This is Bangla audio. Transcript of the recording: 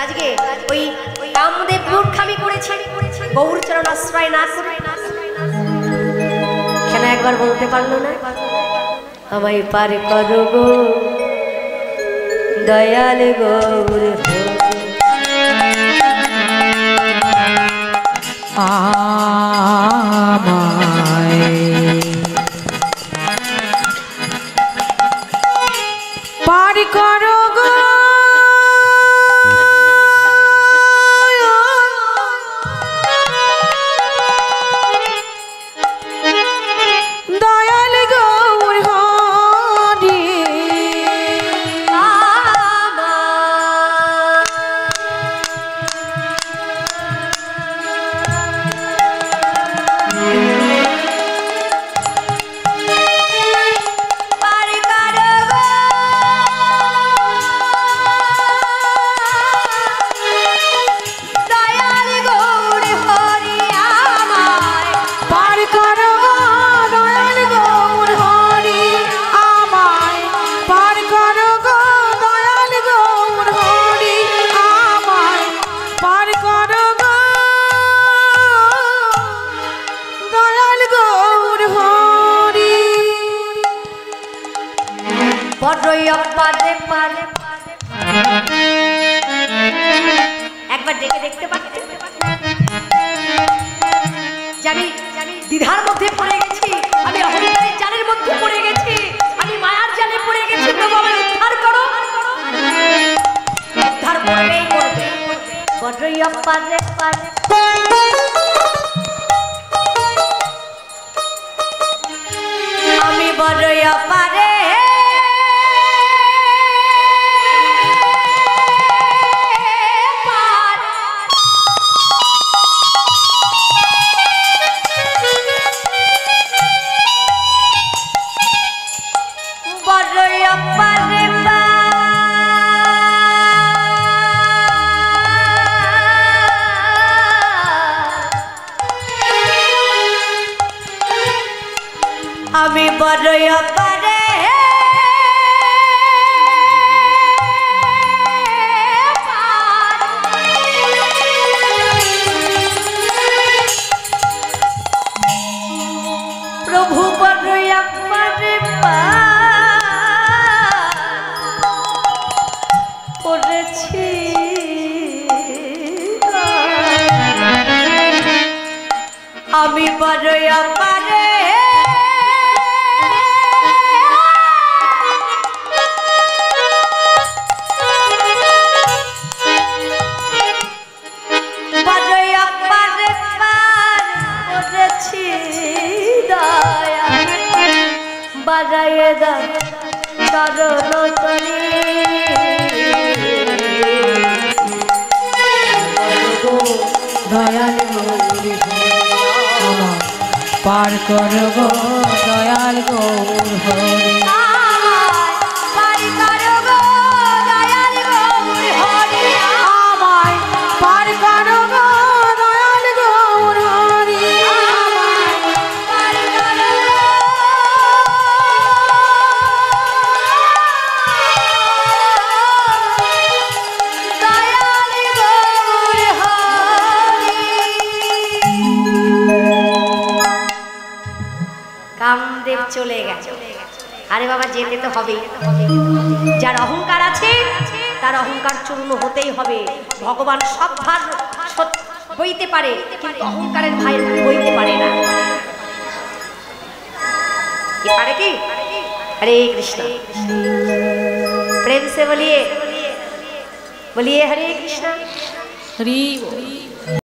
আজকে ওই কামদেব মূর্খামি করেছে গৌর চরণ আশ্রয় না করে কেন একবার বলতে পারলো না আমায় পার করো গো দয়াল গৌর পার করো গো দয়াল গৌর হরি একবার দেখে দেখতে পাচ্ছি জানি দ্বিধার মধ্যে পড়ে গেছি আমি অহংকারের জালের মধ্যে পড়ে গেছি আমি মায়ার জালে পড়ে গেছি প্রভু আমায় উদ্ধার করো উদ্ধার করবেই করবে বড়ই অপারে পারে আমি বড়ই অপারে আমি বড়ই অপারে প্রভু বড়ই অপারে পড়েছি আমি বড়ই অপারে বাজায়ে দাও চরণ তলে দয়াল গৌর আমার পার করো গো দয়াল গৌর হরি কামদেব চলে গেছে আরে বাবা যেতে তো হবেই যার অহংকার আছে তার অহংকার চূর্ণ হতেই হবে ভগবান সব ভার বইতে পারে কিন্তু অহংকারের ভাই বইতে পারে না কি পারে কি হরে কৃষ্ণ प्रेम से बोलिए हरे कृष्णा हरि